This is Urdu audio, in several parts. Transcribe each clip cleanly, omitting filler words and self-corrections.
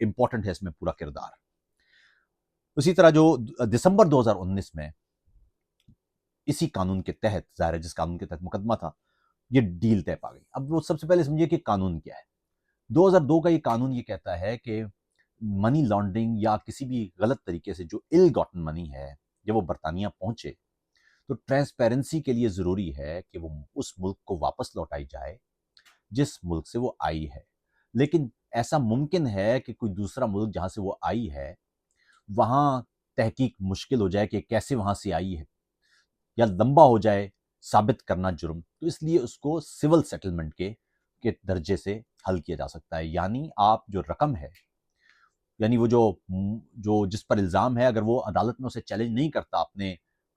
امپورٹنٹ ہے اس میں پورا کردار۔ اسی طرح جو دسمبر 2019 میں اسی قانون کے تحت، ظاہر ہے جس قانون کے تحت مقدمہ تھا، یہ ڈیل طے پا گئی۔ اب وہ سب سے پہلے سمجھیے کہ قانون کیا ہے۔ 2002 کا یہ قانون یہ کہتا ہے کہ منی لانڈرنگ یا کسی بھی غلط طریقے سے جو ال گاٹن منی ہے، جب وہ برطانیہ پہنچے تو ٹرانسپیرنسی کے لیے ضروری ہے کہ وہ اس ملک کو واپس لوٹائی جائے جس ملک سے وہ آئی ہے۔ لیکن ایسا ممکن ہے کہ کوئی دوسرا ملک جہاں سے وہ آئی ہے وہاں تحقیق مشکل ہو جائے کہ کیسے وہاں سے آئی ہے، یا لمبا ہو جائے ثابت کرنا جرم، تو اس لیے اس کو سول سیٹلمنٹ کے درجے سے حل کیا جا سکتا ہے۔ یعنی آپ جو رقم ہے، یعنی وہ جو جس پر الزام ہے، اگر وہ عدالت میں اسے چیلنج نہیں کرتا اپنے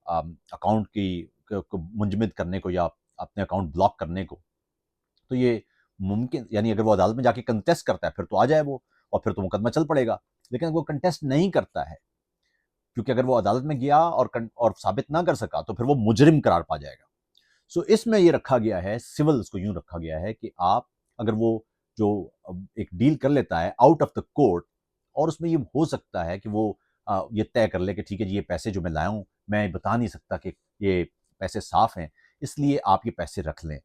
اکاؤنٹ کی منجمد کرنے کو یا اپنے اکاؤنٹ بلاک کرنے کو، تو یہ ممکن، یعنی اگر وہ عدالت میں جا کے کنٹیسٹ کرتا ہے پھر تو آ جائے وہ، اور پھر تو مقدمہ چل پڑے گا۔ لیکن اگر وہ کنٹیسٹ نہیں کرتا ہے، کیونکہ اگر وہ عدالت میں گیا اور ثابت نہ کر سکا تو پھر وہ مجرم قرار پا جائے گا۔ سو اس میں یہ رکھا گیا ہے، سول اس کو یوں رکھا گیا ہے کہ آپ اگر وہ جو ایک ڈیل کر لیتا ہے آؤٹ آف دا کورٹ، اور اس میں یہ ہو سکتا ہے کہ وہ یہ طے کر لے کہ ٹھیک ہے جی، یہ پیسے جو میں لایا ہوں میں بتا نہیں سکتا کہ یہ پیسے صاف ہیں، اس لیے آپ یہ پیسے رکھ لیں،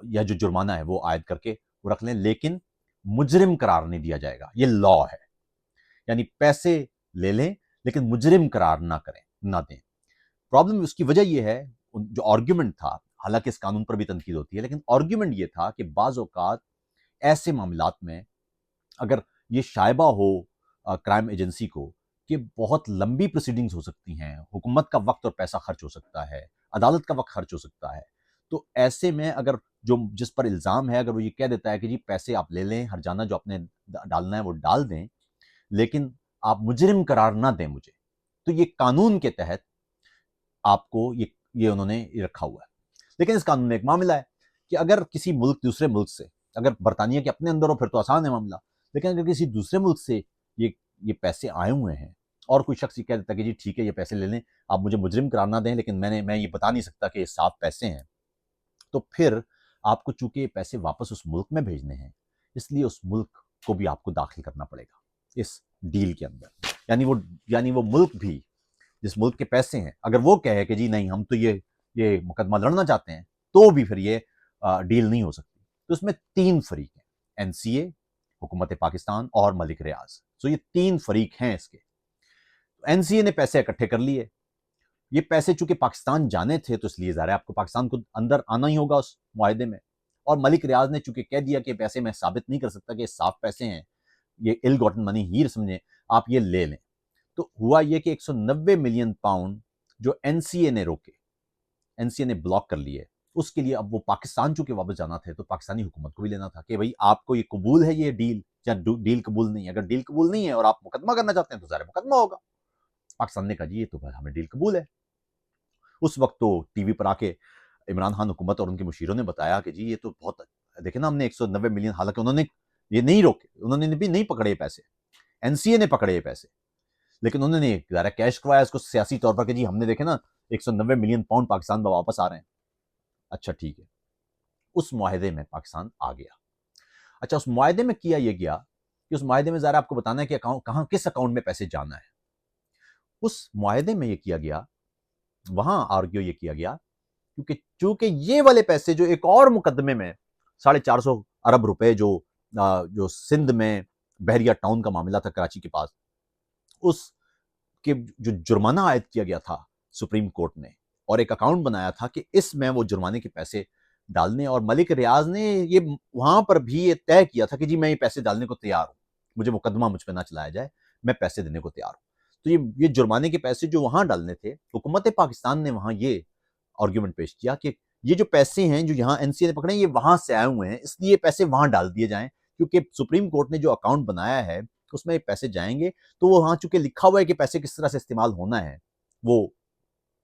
یا جو جرمانہ ہے وہ عائد کر کے وہ رکھ لیں، لیکن مجرم قرار نہیں دیا جائے گا۔ یہ لا ہے، یعنی پیسے لے لیں لیکن مجرم قرار نہ دیں۔ پرابلم اس کی وجہ یہ ہے، جو آرگیومنٹ تھا، حالانکہ اس قانون پر بھی تنقید ہوتی ہے، لیکن آرگیومنٹ یہ تھا کہ بعض اوقات ایسے معاملات میں اگر یہ شائبہ ہو کرائم ایجنسی کو کہ بہت لمبی پروسیڈنگز ہو سکتی ہیں، حکومت کا وقت اور پیسہ خرچ ہو سکتا ہے، عدالت کا وقت خرچ ہو سکتا ہے، تو ایسے میں اگر جس پر الزام ہے اگر وہ یہ کہہ دیتا ہے کہ جی پیسے آپ لے لیں، ہر جانا جو آپ نے ڈالنا ہے وہ ڈال دیں، لیکن آپ مجرم قرار نہ دیں مجھے، تو یہ قانون کے تحت آپ کو یہ انہوں نے رکھا ہوا ہے۔ لیکن اس قانون میں ایک معاملہ ہے کہ اگر کسی ملک دوسرے ملک سے، اگر برطانیہ کے اپنے اندر ہو پھر تو آسان ہے معاملہ، لیکن اگر کسی دوسرے ملک سے یہ پیسے آئے ہوئے ہیں اور کوئی شخص یہ کہہ دیتا ہے کہ جی ٹھیک ہے یہ پیسے لے لیں، آپ مجھے مجرم قرار نہ دیں، لیکن میں یہ بتا نہیں سکتا کہ یہ صاف پیسے ہیں، تو پھر آپ کو چونکہ یہ پیسے واپس اس ملک میں بھیجنے ہیں، اس لیے اس ملک کو بھی آپ کو داخل کرنا پڑے گا اس ڈیل کے اندر۔ یعنی وہ ملک بھی جس ملک کے پیسے ہیں، اگر وہ کہے کہ جی نہیں ہم تو یہ مقدمہ لڑنا چاہتے ہیں، تو بھی پھر یہ ڈیل نہیں ہو سکتی۔ تو اس میں 3 فریق ہیں، NCA، حکومت پاکستان اور ملک ریاض۔ سو یہ 3 فریق ہیں اس کے۔ NCA نے پیسے اکٹھے کر لیے، یہ پیسے چونکہ پاکستان جانے تھے تو اس لیے ظاہر ہے آپ کو پاکستان کو اندر آنا ہی ہوگا اس معاہدے میں، اور ملک ریاض نے چونکہ کہہ دیا کہ پیسے میں ثابت نہیں کر سکتا کہ یہ صاف پیسے ہیں، یہ ال گاٹن منی ہی سمجھیں، آپ یہ لے لیں۔ تو ہوا یہ کہ 190 ملین پاؤنڈ جو NCA نے روکے، NCA نے بلاک کر لیے، اس کے لیے اب وہ پاکستان چونکہ واپس جانا تھے تو پاکستانی حکومت کو بھی لینا تھا کہ بھئی آپ کو یہ قبول ہے یہ ڈیل یا ڈیل قبول نہیں ہے۔ اگر ڈیل قبول نہیں ہے اور آپ مقدمہ کرنا چاہتے ہیں تو ظاہر مقدمہ ہوگا۔ پاکستان نے کہا جی یہ تو ہمیں ڈیل قبول ہے۔ اس وقت تو ٹی وی پر آ کے عمران خان حکومت اور ان کے مشیروں نے بتایا کہ جی یہ تو بہت، دیکھیں نا ہم نے 190 ملین، حالانکہ انہوں نے یہ نہیں روکے، انہوں نے بھی نہیں پکڑے یہ پیسے، NCA نے پکڑے یہ پیسے، لیکن انہوں نے ظاہر کیش کروایا اس کو سیاسی طور پر کہ جی ہم نے دیکھے نا 190 ملین پاؤنڈ پاکستان میں واپس آ رہے ہیں۔ اچھا ٹھیک ہے، اس معاہدے میں پاکستان آ گیا۔ اچھا اس معاہدے میں کیا یہ گیا کہ اس معاہدے میں ظاہر آپ کو بتانا ہے کہ کہاں کس اکاؤنٹ میں پیسے جانا ہے۔ اس معاہدے میں یہ کیا گیا، وہاں آرگیو یہ کیا گیا کیونکہ چونکہ یہ والے پیسے جو ایک اور مقدمے میں 450 ارب روپے جو سندھ میں بحریہ ٹاؤن کا معاملہ تھا کراچی کے پاس، اس کے جو جرمانہ عائد کیا گیا تھا سپریم کورٹ نے، اور ایک اکاؤنٹ بنایا تھا کہ اس میں وہ جرمانے کے پیسے ڈالنے، اور ملک ریاض نے یہ وہاں پر بھی یہ طے کیا تھا کہ جی میں یہ پیسے ڈالنے کو تیار ہوں، مجھے مقدمہ مجھ پہ نہ چلایا جائے، میں پیسے دینے کو تیار ہوں۔ تو یہ جرمانے کے پیسے جو وہاں ڈالنے تھے، حکومت پاکستان نے وہاں یہ آرگیومنٹ پیش کیا کہ یہ جو پیسے ہیں جو یہاں NCA نے پکڑے یہ وہاں سے آئے ہوئے ہیں، اس لیے پیسے وہاں ڈال دیے جائیں، کیونکہ سپریم کورٹ نے جو اکاؤنٹ بنایا ہے اس میں یہ پیسے جائیں گے، تو وہ وہاں چونکہ لکھا ہوا ہے کہ پیسے کس طرح سے استعمال ہونا ہے وہ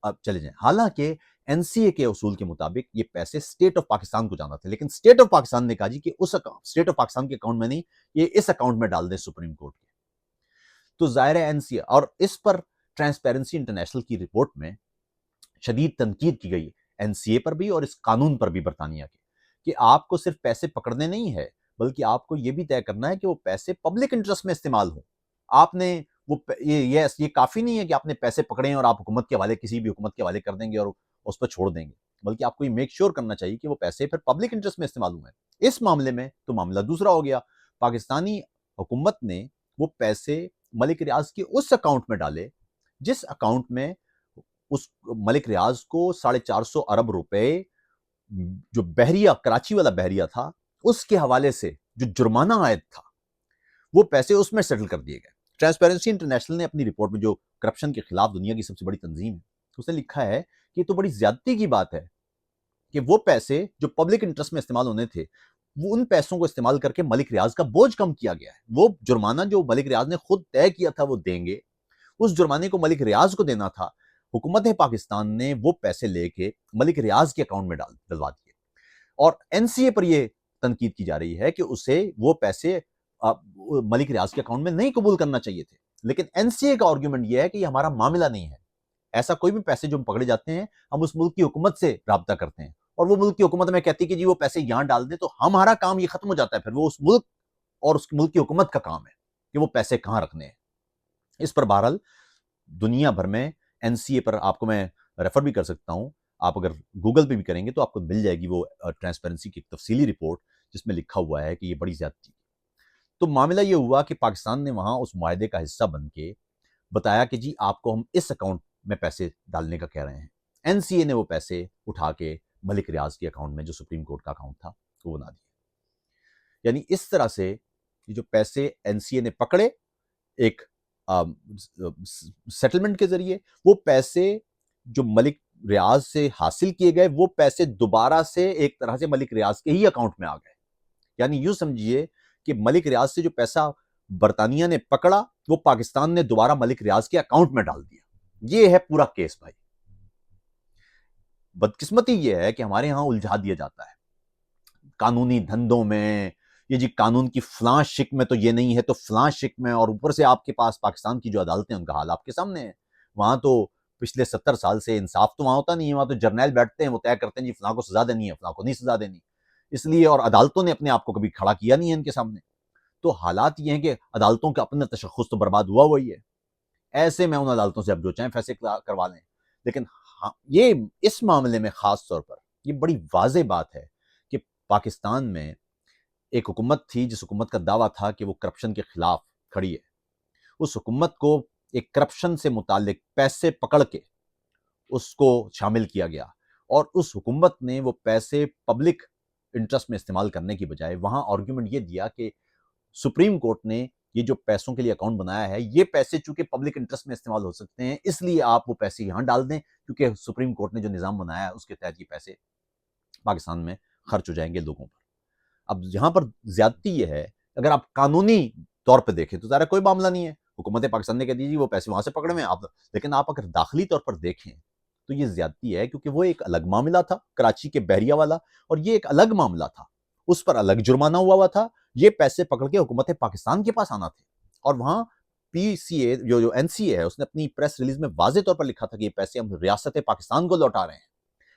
اب چلے جائیں۔ حالانکہ NCA کے اصول کے مطابق یہ پیسے اسٹیٹ آف پاکستان کو جانا تھے، لیکن اسٹیٹ آف پاکستان نے کہا جی کہ اس اسٹیٹ آف پاکستان کے اکاؤنٹ میں نہیں، یہ اس اکاؤنٹ میں ڈال دیں سپریم کورٹ کے۔ تو ظاہر ہے NCA، اور اس پر ٹرانسپیرنسی انٹرنیشنل کی رپورٹ میں شدید تنقید کی گئی NCA پر بھی اور اس قانون پر بھی برطانیہ کے، کہ آپ کو صرف پیسے پکڑنے نہیں ہے بلکہ آپ کو یہ بھی طے کرنا ہے کہ وہ پیسے پبلک انٹرسٹ میں استعمال ہوں. آپ نے یہ کافی نہیں ہے کہ آپ نے پیسے پکڑے ہیں اور آپ حکومت کے حوالے کسی بھی حکومت کے حوالے کر دیں گے اور اس پر چھوڑ دیں گے، بلکہ آپ کو یہ میک شیور کرنا چاہیے کہ وہ پیسے پھر پبلک انٹرسٹ میں استعمال ہوئے. اس معاملے میں تو معاملہ دوسرا ہو گیا. پاکستانی حکومت نے وہ پیسے ملک ریاض کے اس اکاؤنٹ میں ڈالے جس اکاؤنٹ میں اس ملک ریاض کو 450 ارب روپے جو بحریہ کراچی والا بحریہ تھا اس کے حوالے سے جو جرمانہ عائد تھا وہ پیسے اس میں سیٹل کر دیے گئے. ٹرانسپیرنسی انٹرنیشنل نے اپنی رپورٹ میں، جو کرپشن کے خلاف دنیا کی سب سے بڑی تنظیم ہے، اس نے لکھا ہے کہ یہ تو بڑی زیادتی کی بات ہے کہ وہ پیسے جو پبلک انٹرسٹ میں استعمال ہونے تھے وہ ان پیسوں کو استعمال کر کے ملک ریاض کا بوجھ کم کیا گیا ہے. وہ جرمانہ جو ملک ریاض نے خود طے کیا تھا وہ دیں گے، اس جرمانے کو ملک ریاض کو دینا تھا. حکومت پاکستان نے وہ پیسے لے کے ملک ریاض کے اکاؤنٹ میں ڈلوا دیے. اور این سی اے پر یہ تنقید کی جا رہی ہے کہ اسے وہ پیسے ملک ریاض کے اکاؤنٹ میں نہیں قبول کرنا چاہیے تھے. لیکن این سی اے کا آرگیومنٹ یہ ہے کہ یہ ہمارا معاملہ نہیں ہے. ایسا کوئی بھی پیسے جو پکڑے جاتے ہیں ہم اس ملک کی حکومت سے رابطہ کرتے ہیں اور وہ ملک کی حکومت میں کہتی ہے کہ جی وہ پیسے یہاں ڈال دیں، تو ہمارا کام یہ ختم ہو جاتا ہے. پھر وہ اس ملک اور اس ملک کی حکومت کا کام ہے کہ وہ پیسے کہاں رکھنے ہیں. اس پر بہرحال دنیا بھر میں این سی اے پر آپ کو میں ریفر بھی کر سکتا ہوں. آپ اگر گوگل پہ بھی کریں گے تو آپ کو مل جائے گی وہ ٹرانسپیرنسی کی ایک تفصیلی رپورٹ جس میں لکھا ہوا ہے کہ یہ بڑی زیادتی. تو معاملہ یہ ہوا کہ پاکستان نے وہاں اس معاہدے کا حصہ بن کے بتایا کہ جی آپ کو ہم اس اکاؤنٹ میں پیسے ڈالنے کا کہہ رہے ہیں. این سی اے نے وہ پیسے اٹھا کے ملک ریاض کے اکاؤنٹ میں، جو سپریم کورٹ کا اکاؤنٹ تھا، وہ بنا دیا. یعنی اس طرح سے یہ جو پیسے این سی اے نے پکڑے ایک سیٹلمنٹ کے ذریعے، وہ پیسے جو ملک ریاض سے حاصل کیے گئے وہ پیسے دوبارہ سے ایک طرح سے ملک ریاض کے ہی اکاؤنٹ میں آ گئے. یعنی یوں سمجھیے کہ ملک ریاض سے جو پیسہ برطانیہ نے پکڑا وہ پاکستان نے دوبارہ ملک ریاض کے اکاؤنٹ میں ڈال دیا. یہ ہے پورا کیس بھائی. بدقسمتی یہ ہے کہ ہمارے ہاں الجھا دیا جاتا ہے قانونی دھندوں میں، یہ جی قانون کی فلاں شک میں تو یہ نہیں ہے تو فلاں شک میں، اور اوپر سے آپ کے پاس پاکستان کی جو عدالتیں ان کا حال آپ کے سامنے ہے. وہاں تو پچھلے 70 سال سے انصاف تو وہاں ہوتا نہیں ہے. وہاں تو جرنیل بیٹھتے ہیں، وہ طے کرتے ہیں جی فلاں کو سزا دینی ہے، فلاں کو نہیں سزا دینی. اس لیے اور عدالتوں نے اپنے آپ کو کبھی کھڑا کیا نہیں ہے ان کے سامنے. تو حالات یہ ہیں کہ عدالتوں کا اپنا تشخص تو برباد ہوا ہی ہے. ایسے میں ان عدالتوں سے اب جو چاہیں فیصلے کروا لیں. لیکن یہ اس معاملے میں خاص طور پر یہ بڑی واضح بات ہے کہ پاکستان میں ایک حکومت تھی جس حکومت کا دعویٰ تھا کہ وہ کرپشن کے خلاف کھڑی ہے. اس حکومت کو ایک کرپشن سے متعلق پیسے پکڑ کے اس کو شامل کیا گیا، اور اس حکومت نے وہ پیسے پبلک انٹرسٹ میں استعمال کرنے کی بجائے وہاں آرگیومنٹ یہ دیا کہ سپریم کورٹ نے یہ جو پیسوں کے لیے اکاؤنٹ بنایا ہے یہ پیسے چونکہ پبلک انٹرسٹ میں استعمال ہو سکتے ہیں، اس لیے آپ وہ پیسے یہاں ڈال دیں، کیونکہ سپریم کورٹ نے جو نظام بنایا ہے اس کے تحت یہ پیسے پاکستان میں خرچ ہو جائیں گے لوگوں پر. اب یہاں پر زیادتی یہ ہے، اگر آپ قانونی طور پہ دیکھیں تو ظاہر کوئی معاملہ نہیں ہے. حکومت پاکستان نے کہہ دی وہ پیسے وہاں سے پکڑے ہوئے ہیں، لیکن آپ اگر داخلی طور پر دیکھیں تو یہ زیادتی ہے، کیونکہ وہ ایک الگ معاملہ تھا کراچی کے بحریہ والا، اور یہ ایک الگ معاملہ تھا، اس پر الگ جرمانہ ہوا تھا. یہ پیسے پکڑ کے حکومت پاکستان کے پاس آنا تھے. اور وہاں پی سی اے جو این سی اے ہے اس نے اپنی پریس ریلیز میں واضح طور پر لکھا تھا کہ یہ پیسے ہم ریاست پاکستان کو لوٹا رہے ہیں.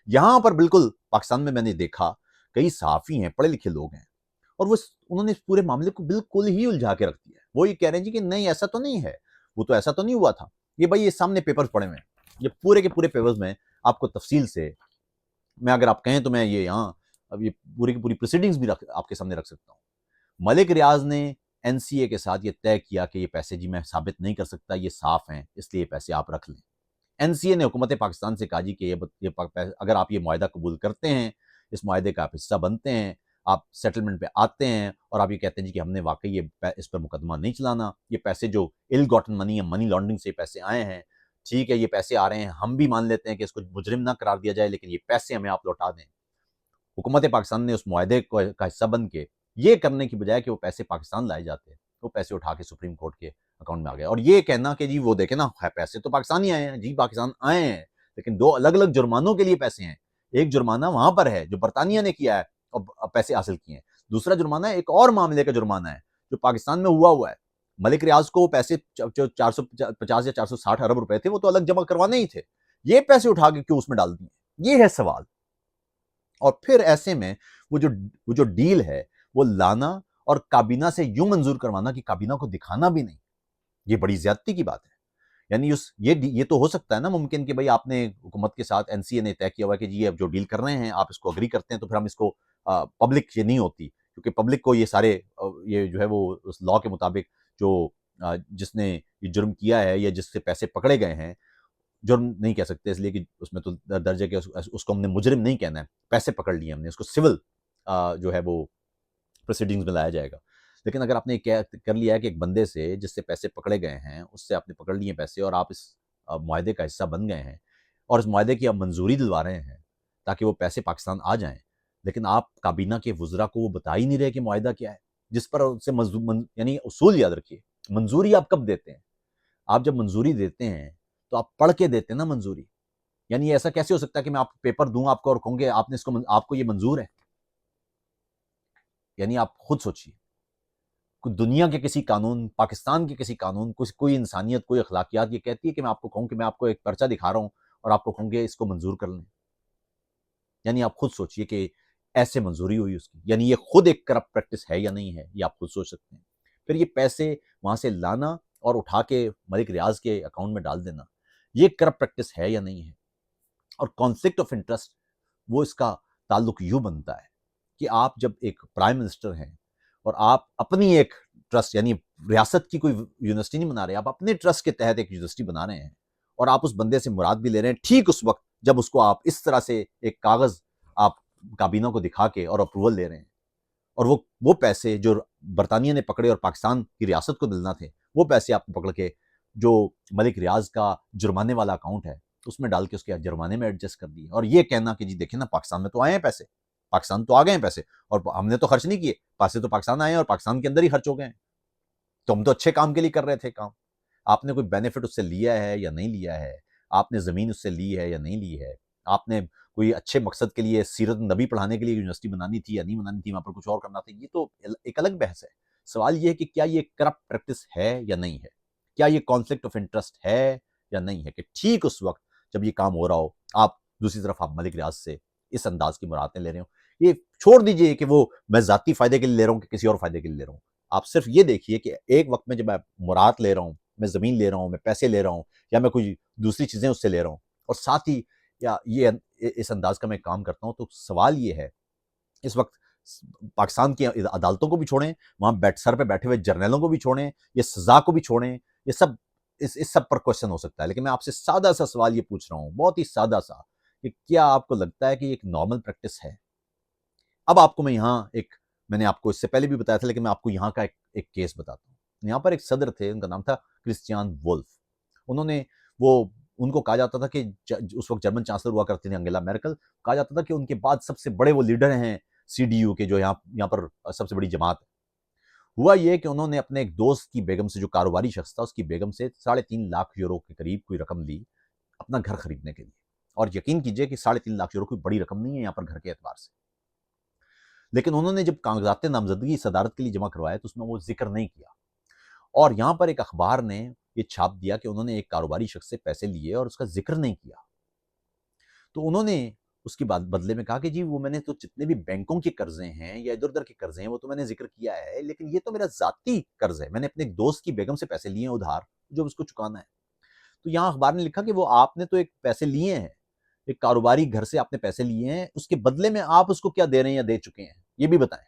یہاں پر بالکل پاکستان میں نے دیکھا کئی صحافی ہیں، پڑھے لکھے لوگ ہیں، اور انہوں نے اس پورے معاملے کو بالکل ہی الجھا کے رکھ دیا ہے. وہ یہ کہہ رہے ہیں جی کہ نہیں ایسا تو نہیں ہے، وہ تو ایسا تو نہیں ہوا تھا. یہ بھائی یہ سامنے پیپرز پڑے ہوئے ہیں، یہ پورے کے پورے پیپرز میں آپ کو تفصیل سے، میں اگر آپ کہیں تو میں یہ یہاں اب یہ پوری کی پوری پروسیڈنگز بھی آپ کے سامنے رکھ سکتا ہوں. ملک ریاض نے این سی اے کے ساتھ یہ طے کیا کہ یہ پیسے جی میں ثابت نہیں کر سکتا، یہ صاف ہیں، اس لیے یہ پیسے آپ رکھ لیں. این سی اے نے حکومت پاکستان سے کہا جی کہ اگر آپ یہ معاہدہ قبول کرتے ہیں، اس معاہدے کا آپ حصہ بنتے ہیں، آپ سیٹلمنٹ پہ آتے ہیں اور آپ یہ کہتے ہیں جی کہ ہم نے واقعی اس پر مقدمہ نہیں چلانا، یہ پیسے جو ال گاٹن منی یا منی لانڈرنگ سے پیسے آئے ہیں، ٹھیک ہے یہ پیسے آ رہے ہیں، ہم بھی مان لیتے ہیں کہ اس کو مجرم نہ قرار دیا جائے، لیکن یہ پیسے ہمیں آپ لوٹا دیں. حکومت پاکستان نے اس معاہدے کا حصہ بن کے یہ کرنے کی بجائے کہ وہ پیسے پاکستان لائے جاتے ہیں، وہ پیسے اٹھا کے سپریم کورٹ کے اکاؤنٹ میں آ گئے. اور یہ کہنا کہ جی وہ دیکھیں نا پیسے تو پاکستانی آئے ہیں، جی پاکستان آئے ہیں، لیکن دو الگ الگ جرمانوں کے لیے پیسے ہیں. ایک جرمانہ وہاں پر ہے جو برطانیہ نے کیا ہے اور پیسے حاصل کیے ہیں، دوسرا جرمانہ ایک اور معاملے کا جرمانہ ہے جو پاکستان میں ہوا ہے. ملک ریاض کو پیسے 450 یا 460 ارب روپے تھے، وہ تو الگ جمع کروانے ہی تھے، یہ پیسے اٹھا کے کیوں اس میں ڈال دیے؟ یہ ہے سوال. اور پھر ایسے میں وہ جو ڈیل ہے وہ لانا اور کابینہ سے یوں منظور کروانا کہ کابینہ کو دکھانا بھی نہیں، یہ بڑی زیادتی کی بات ہے۔ یعنی یہ تو ہو سکتا ہے نا ممکن کہ بھئی آپ نے حکومت کے ساتھ این سی اے نے طے کیا ہوا ہے کہ جی اب جو ڈیل کر رہے ہیں آپ اس کو اگری کرتے ہیں تو پھر ہم اس کو پبلک یہ نہیں ہوتی، کیونکہ پبلک کو یہ سارے یہ جو ہے وہ اس لاء کے مطابق جو جس نے یہ جرم کیا ہے یا جس سے پیسے پکڑے گئے ہیں، جرم نہیں کہہ سکتے اس لیے کہ اس میں تو درج ہے کہ اس کو ہم نے مجرم نہیں کہنا ہے، پیسے پکڑ لیے ہم نے، اس کو سول جو ہے وہ پروسیڈنگز میں لایا جائے گا۔ لیکن اگر آپ نے کر لیا ہے کہ ایک بندے سے جس سے پیسے پکڑے گئے ہیں اس سے آپ نے پکڑ لیے پیسے اور آپ اس معاہدے کا حصہ بن گئے ہیں اور اس معاہدے کی آپ منظوری دلوا رہے ہیں تاکہ وہ پیسے پاکستان آ جائیں، لیکن آپ کابینہ کے وزراء کو وہ بتا ہی نہیں رہے کہ معاہدہ کیا ہے، جس پر ان سے یعنی اصول یاد رکھیے، منظوری آپ کب دیتے ہیں؟ آپ جب منظوری دیتے ہیں تو آپ پڑھ کے دیتے ہیں نا منظوری، یعنی ایسا کیسے ہو سکتا ہے کہ میں آپ پیپر دوں آپ کو اور کہوں گے آپ نے اس کو آپ کو یہ منظور ہے؟ یعنی آپ خود سوچیے، دنیا کے کسی قانون، پاکستان کے کسی قانون، کوئی انسانیت، کوئی اخلاقیات یہ کہتی ہے کہ میں آپ کو کہوں کہ میں آپ کو ایک پرچہ دکھا رہا ہوں اور آپ کو کہوں گے اس کو منظور کر لیں؟ یعنی آپ خود سوچئے کہ ایسے منظوری ہوئی اس کی، یعنی یہ خود ایک کرپٹ پریکٹس ہے یا نہیں ہے، یہ آپ خود سوچ سکتے ہیں۔ پھر یہ پیسے وہاں سے لانا اور اٹھا کے ملک ریاض کے اکاؤنٹ میں ڈال دینا، یہ کرپٹ پریکٹس ہے یا نہیں ہے؟ اور کانفلکٹ آف انٹرسٹ وہ اس کا تعلق یوں بنتا ہے کہ آپ جب ایک پرائم منسٹر ہیں اور آپ اپنی ایک ٹرسٹ، یعنی ریاست کی کوئی یونیورسٹی نہیں بنا رہے، آپ اپنے ٹرسٹ کے تحت ایک یونیورسٹی بنا رہے ہیں اور آپ اس بندے سے مراد بھی لے رہے ہیں ٹھیک اس وقت جب اس کو آپ اس طرح سے ایک کاغذ آپ کابینہ کو دکھا کے اور اپروول لے رہے ہیں، اور وہ پیسے جو برطانیہ نے پکڑے اور پاکستان کی ریاست کو ملنا تھے، وہ پیسے آپ نے پکڑ کے جو ملک ریاض کا جرمانے والا اکاؤنٹ ہے اس میں ڈال کے اس کے جرمانے میں ایڈجسٹ کر دیے، اور یہ کہنا کہ جی دیکھیں نا پاکستان میں تو آئے ہیں پیسے، پاکستان تو آ گئے ہیں پیسے اور ہم نے تو خرچ نہیں کیے، پیسے تو پاکستان آئے ہیں اور پاکستان کے اندر ہی خرچ ہو گئے ہیں، تو ہم تو اچھے کام کے لیے کر رہے تھے کام۔ آپ نے کوئی بینیفٹ اس سے لیا ہے یا نہیں لیا ہے؟ آپ نے زمین اس سے لی ہے یا نہیں لی ہے؟ آپ نے کوئی اچھے مقصد کے لیے سیرت النبی پڑھانے کے لیے یونیورسٹی بنانی تھی یا نہیں بنانی تھی، وہاں پر کچھ اور کرنا تھا، یہ تو ایک الگ بحث ہے۔ سوال یہ ہے کہ کیا یہ کرپٹ پریکٹس ہے یا نہیں ہے؟ کیا یہ کانفلکٹ آف انٹرسٹ ہے یا نہیں ہے کہ ٹھیک اس وقت جب یہ کام ہو رہا ہو آپ دوسری طرف آپ ملک ریاض سے اس انداز کی مراعاتیں لے رہے ہوں؟ یہ چھوڑ دیجئے کہ وہ میں ذاتی فائدے کے لیے لے رہا ہوں کہ کسی اور فائدے کے لیے لے رہا ہوں، آپ صرف یہ دیکھیے کہ ایک وقت میں جب میں مراعات لے رہا ہوں، میں زمین لے رہا ہوں، میں پیسے لے رہا ہوں یا میں کوئی دوسری چیزیں اس سے لے رہا ہوں، اور ساتھ ہی یا یہ اس انداز کا میں کام کرتا ہوں، تو سوال یہ ہے اس وقت پاکستان کی عدالتوں کو بھی چھوڑیں، وہاں سر پہ بیٹھے ہوئے جرنیلوں کو بھی چھوڑیں، یہ سزا کو بھی چھوڑیں، یہ سب اس سب پر کوشچن ہو سکتا ہے، لیکن میں آپ سے سادہ سا سوال یہ پوچھ رہا ہوں، بہت ہی سادہ سا، کہ کیا آپ کو لگتا ہے کہ یہ ایک نارمل پریکٹس ہے؟ اب آپ کو میں یہاں میں نے آپ کو اس سے پہلے بھی بتایا تھا لیکن میں آپ کو یہاں کا ایک کیس بتاتا ہوں۔ یہاں پر ایک صدر تھے، ان کا نام تھا کرسچیان وولف۔ ان کو کہا جاتا تھا کہ اس وقت جرمن چانسلر ہوا کرتی تھی انگیلا میرکل، کہا جاتا تھا کہ ان کے بعد سب سے بڑے وہ لیڈر ہیں سی ڈی یو کے، جو یہاں پر سب سے بڑی جماعت ہے۔ ہوا یہ کہ انہوں نے اپنے ایک دوست کی بیگم سے، جو کاروباری شخص تھا، اس کی بیگم سے 3.5 لاکھ یورو کے قریب کوئی رقم لی اپنا گھر خریدنے کے لیے، اور یقین کیجئے کہ 3.5 لاکھ یورو کوئی بڑی رقم نہیں ہے یہاں پر گھر کے اعتبار سے، لیکن انہوں نے جب کاغذات نامزدگی صدارت کے لیے جمع کروائے تو اس میں وہ ذکر نہیں کیا، اور یہاں پر ایک اخبار نے یہ چھاپ دیا کہ انہوں نے ایک کاروباری شخص سے پیسے لیے اور اس کا ذکر نہیں کیا۔ تو انہوں نے اس کی بدلے میں کہا کہ جی وہ میں نے تو جتنے بھی بینکوں کے قرضے ہیں یا ادھر ادھر کے قرضے ہیں وہ تو میں نے ذکر کیا ہے، لیکن یہ تو میرا ذاتی قرض ہے، میں نے اپنے ایک دوست کی بیگم سے پیسے لیے ہیں ادھار، جو اس کو چکانا ہے۔ تو یہاں اخبار نے لکھا کہ وہ آپ نے تو ایک پیسے لیے ہیں، ایک کاروباری گھر سے آپ نے پیسے لیے ہیں، اس کے بدلے میں آپ اس کو کیا دے رہے ہیں یا دے چکے ہیں، یہ بھی بتائیں۔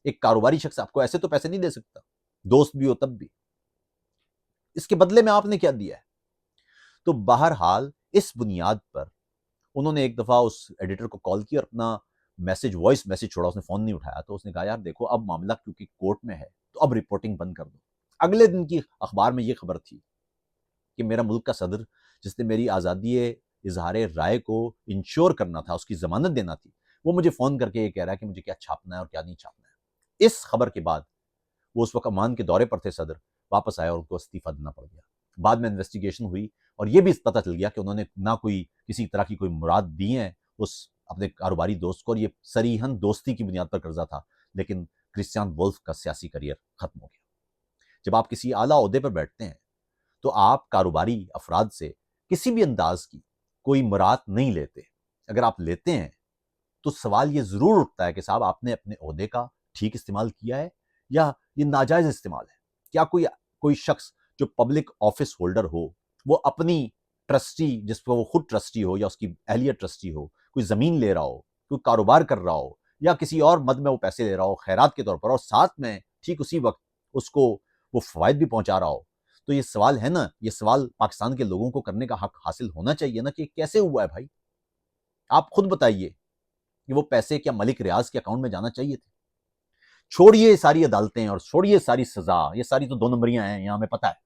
ایک کاروباری شخص آپ کو ایسے تو پیسے نہیں دے سکتا، دوست بھی ہو تب بھی، اس کے بدلے میں آپ نے کیا دیا ہے؟ تو بہرحال اس بنیاد پر انہوں نے ایک دفعہ اس ایڈیٹر کو کال کی اور اپنا وائس میسج چھوڑا، اس نے فون نہیں اٹھایا، تو اس نے کہا یار دیکھو اب معاملہ کیونکہ کورٹ میں ہے تو اب رپورٹنگ بند کر دو۔ اگلے دن کی اخبار میں یہ خبر تھی کہ میرا ملک کا صدر، جس نے میری آزادی اظہار رائے کو انشور کرنا تھا، اس کی ضمانت دینا تھی، وہ مجھے فون کر کے یہ کہہ رہا ہے کہ مجھے کیا چھاپنا ہے اور کیا نہیں چھاپنا ہے۔ اس خبر کے بعد وہ اس وقت عمان کے دورے پر تھے صدر، واپس آیا اور ان کو استعفیٰ دینا پڑ گیا۔ بعد میں انویسٹیگیشن ہوئی اور یہ بھی پتہ چل گیا کہ انہوں نے نہ کوئی کسی طرح کی کوئی مراد دی ہیں اس اپنے کاروباری دوست کو، اور یہ صریحاً دوستی کی بنیاد پر قرضہ تھا، لیکن کرسچیان وولف کا سیاسی کریئر ختم ہو گیا۔ جب آپ کسی اعلیٰ عہدے پر بیٹھتے ہیں تو آپ کاروباری افراد سے کسی بھی انداز کی کوئی مراد نہیں لیتے، اگر آپ لیتے ہیں تو سوال یہ ضرور اٹھتا ہے کہ صاحب آپ نے اپنے عہدے کا ٹھیک استعمال کیا ہے یا یہ ناجائز استعمال ہے؟ کیا کوئی شخص جو پبلک آفس ہولڈر ہو وہ اپنی ٹرسٹی، جس کو وہ خود ٹرسٹی ہو یا اس کی اہلیت ٹرسٹی ہو، کوئی زمین لے رہا ہو، کوئی کاروبار کر رہا ہو یا کسی اور مد میں وہ پیسے لے رہا ہو خیرات کے طور پر، اور ساتھ میں ٹھیک اسی وقت اس کو وہ فوائد بھی پہنچا رہا ہو، تو یہ سوال ہے نا، یہ سوال پاکستان کے لوگوں کو کرنے کا حق حاصل ہونا چاہیے نا کہ کیسے ہوا ہے بھائی؟ آپ خود بتائیے کہ وہ پیسے کیا ملک ریاض کے اکاؤنٹ میں جانا چاہیے تھے؟ چھوڑیے ساری عدالتیں اور چھوڑیے ساری سزا، یہ ساری تو دو نمبریاں ہیں، یہاں ہمیں پتہ ہے۔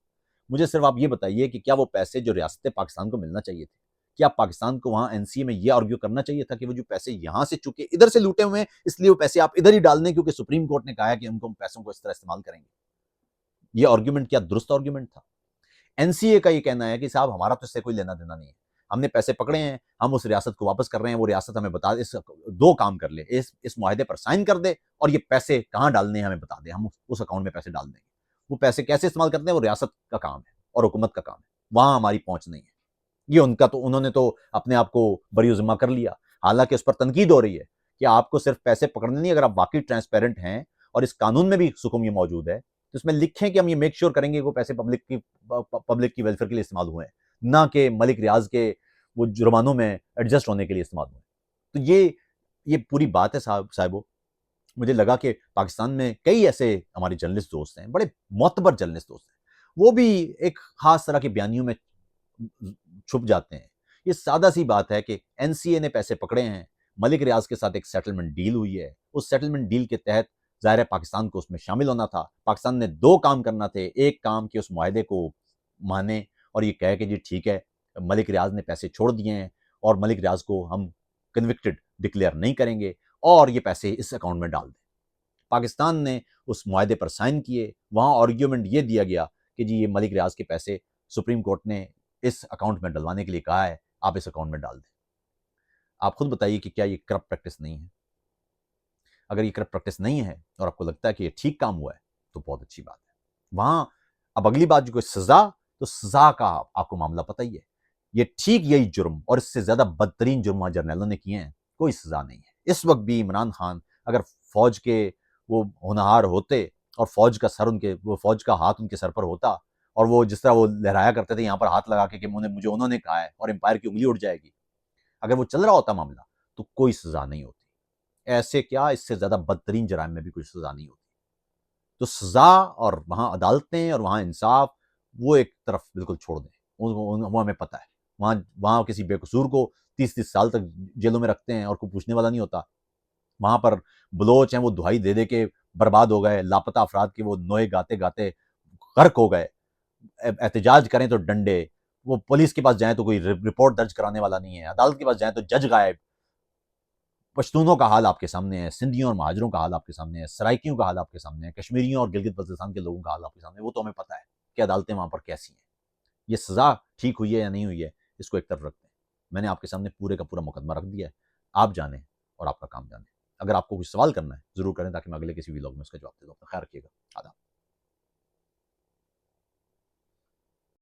مجھے صرف آپ یہ بتائیے کہ کیا وہ پیسے جو ریاست پاکستان کو ملنا چاہیے تھے، کیا پاکستان کو وہاں این سی اے میں یہ آرگیو کرنا چاہیے تھا کہ وہ جو پیسے یہاں سے چکے ادھر سے لوٹے ہوئے ہیں، اس لیے وہ پیسے آپ ادھر ہی ڈال دیں کیونکہ سپریم کورٹ نے کہا ہے کہ ہم کو پیسوں کو اس طرح استعمال کریں گے؟ یہ آرگیومنٹ کیا درست آرگیومنٹ تھا؟ این سی اے کا یہ کہنا ہے کہ صاحب ہمارا تو اس سے کوئی لینا دینا نہیں ہے، ہم نے پیسے پکڑے ہیں، ہم اس ریاست کو واپس کر رہے ہیں، وہ ریاست ہمیں بتا دے، دو کام کر لے، اس معاہدے پر سائن کر دے اور یہ پیسے کہاں ڈالنے ہیں ہمیں بتا دے، ہم اس اکاؤنٹ میں پیسے ڈال دیں گے۔ وہ پیسے کیسے استعمال کرتے ہیں وہ ریاست کا کام ہے اور حکومت کا کام ہے، وہاں ہماری پہنچ نہیں ہے۔ یہ ان کا تو انہوں نے تو اپنے آپ کو بری ذمہ کر لیا، حالانکہ اس پر تنقید ہو رہی ہے کہ آپ کو صرف پیسے پکڑنے نہیں، اگر آپ واقعی ٹرانسپیرنٹ ہیں اور اس قانون میں بھی سکم یہ موجود ہے تو اس میں لکھیں کہ ہم یہ میک شور کریں گے کہ وہ پیسے پبلک کی ویلفیئر کے لیے استعمال ہوئے ہیں، نہ کہ ملک ریاض کے وہ جرمانوں میں ایڈجسٹ ہونے کے لیے استعمال ہوئے۔ تو یہ پوری بات ہے صاحبو۔ مجھے لگا کہ پاکستان میں کئی ایسے ہمارے جرنلسٹ دوست ہیں، بڑے معتبر جرنلسٹ دوست ہیں، وہ بھی ایک خاص طرح کے بیانیوں میں چھپ جاتے ہیں۔ یہ سادہ سی بات ہے کہ این سی اے نے پیسے پکڑے ہیں، ملک ریاض کے ساتھ ایک سیٹلمنٹ ڈیل ہوئی ہے، اس سیٹلمنٹ ڈیل کے تحت ظاہر ہے پاکستان کو اس میں شامل ہونا تھا، پاکستان نے دو کام کرنا تھے، ایک کام کہ اس معاہدے کو مانے اور یہ کہے کہ جی ٹھیک ہے ملک ریاض نے پیسے چھوڑ دیے ہیں اور ملک ریاض کو ہم کنوکٹڈ ڈکلیئر نہیں کریں گے اور یہ پیسے اس اکاؤنٹ میں ڈال دیں۔ پاکستان نے اس معاہدے پر سائن کیے، وہاں آرگیومنٹ یہ دیا گیا کہ جی یہ ملک ریاض کے پیسے سپریم کورٹ نے اس اکاؤنٹ میں ڈلوانے کے لیے کہا ہے، آپ اس اکاؤنٹ میں ڈال دیں۔ آپ خود بتائیے کہ کیا یہ کرپٹ پریکٹس نہیں ہے؟ اگر یہ کرپٹ پریکٹس نہیں ہے اور آپ کو لگتا ہے کہ یہ ٹھیک کام ہوا ہے تو بہت اچھی بات ہے۔ وہاں اب اگلی بات جو کوئی سزا، تو سزا کا آپ کو معاملہ پتہ ہی ہے، یہ ٹھیک یہی جرم اور اس سے زیادہ بدترین جرم جرنیلوں نے کیے ہیں، کوئی سزا نہیں ہے۔ اس وقت بھی عمران خان اگر فوج کے وہ ہونہار ہوتے اور فوج کا ہاتھ ان کے سر پر ہوتا اور وہ جس طرح وہ لہرایا کرتے تھے یہاں پر ہاتھ لگا کے کہ مجھے انہوں نے کہا ہے اور امپائر کی انگلی اٹھ جائے گی، اگر وہ چل رہا ہوتا معاملہ تو کوئی سزا نہیں ہوتی۔ ایسے کیا اس سے زیادہ بدترین جرائم میں بھی کوئی سزا نہیں ہوتی۔ تو سزا اور وہاں عدالتیں اور وہاں انصاف وہ ایک طرف بالکل چھوڑ دیں، وہ ہمیں پتہ ہے وہاں کسی بے قصور کو 30 سال تک جیلوں میں رکھتے ہیں اور کوئی پوچھنے والا نہیں ہوتا۔ وہاں پر بلوچ ہیں وہ دہائی دے دے کے برباد ہو گئے، لاپتہ افراد کے وہ نوئے گاتے گاتے غرق ہو گئے، احتجاج کریں تو ڈنڈے، وہ پولیس کے پاس جائیں تو کوئی رپورٹ درج کرانے والا نہیں ہے، عدالت کے پاس جائیں تو جج غائب۔ پشتونوں کا حال آپ کے سامنے ہے، سندھیوں اور مہاجروں کا حال آپ کے سامنے ہے، سرائکیوں کا حال آپ کے سامنے ہے، کشمیریوں اور گلگت بلتستان کے لوگوں کا حال آپ کے سامنے ہے، وہ تو ہمیں پتہ ہے کہ عدالتیں وہاں پر کیسی ہیں۔ یہ سزا ٹھیک ہوئی ہے یا نہیں ہوئی ہے اس کو ایک طرف رکھتے ہیں، میں نے آپ کے سامنے پورے کا پورا مقدمہ رکھ دیا ہے، آپ جانیں اور آپ کا کام جانیں۔ اگر آپ کو کچھ سوال کرنا ہے ضرور کریں تاکہ میں اگلے کسی ویلاگ میں اس کا جواب دے دوں۔ اپنا خیال رکھیے گا۔ آداب۔